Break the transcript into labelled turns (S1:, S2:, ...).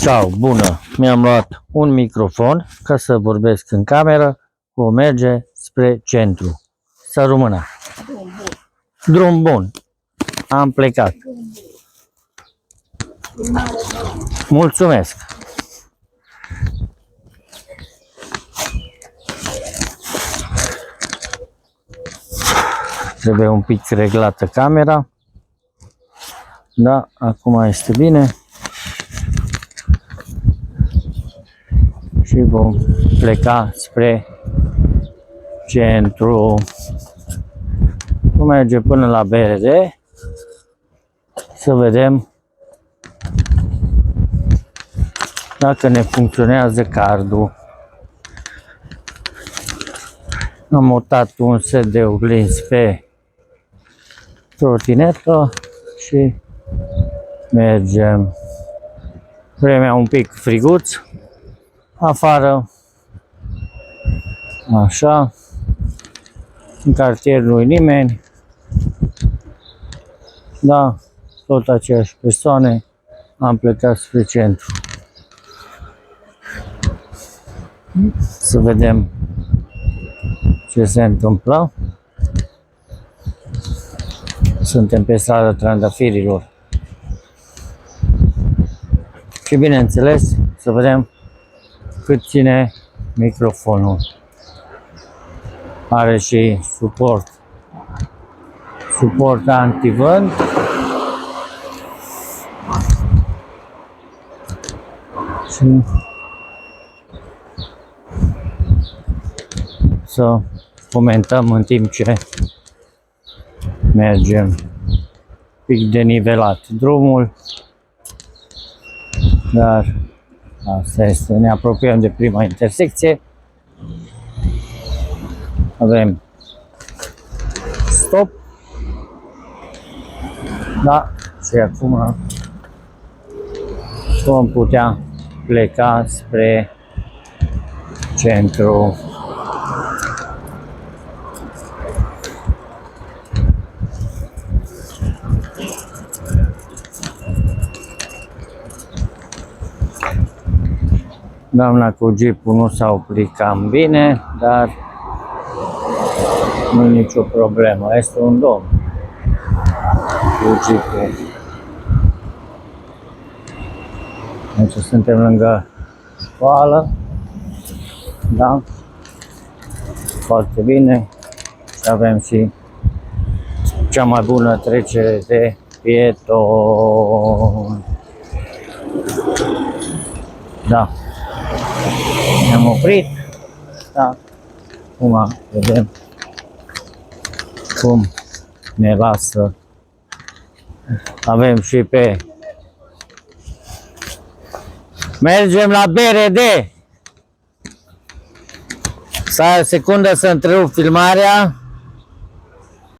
S1: Ciao, bună! Mi-am luat un microfon ca să vorbesc în cameră. Vom merge spre centru. Să rămână. Drum bun. Am plecat. Mulțumesc! Trebuie un pic reglată camera. Da, acum este bine. Și vom pleca spre centru. Vom merge până la BRD să vedem dacă ne funcționează cardul. Am mutat un set de oglinzi pe trotinetă și mergem. Vremea un pic friguț afară, așa, în cartier nu-i nimeni, da, tot aceeași persoane, am plecat spre centru. Să vedem ce se întâmplă. Suntem pe strada Trandafirilor. Și bineînțeles, să vedem cât ține microfonul. Are și suport antivânt. Și să comentăm în timp ce mergem. Pic denivelat drumul, dar asta este, ne apropiem de prima intersecție. Avem stop. Da, și acum vom putea pleca spre centru. Doamna cu jeepul nu s-a oprit cam bine, dar nu e nicio problemă. Este un domn cu jeepul. Deci suntem lângă școală. Da? Foarte bine. Și avem și cea mai bună trecere de pietoni. Da. Ne-am oprit. Da. Acum vedem cum ne lasă. Avem și pe... Mergem la BRD. Stai o secundă să întrerup filmarea.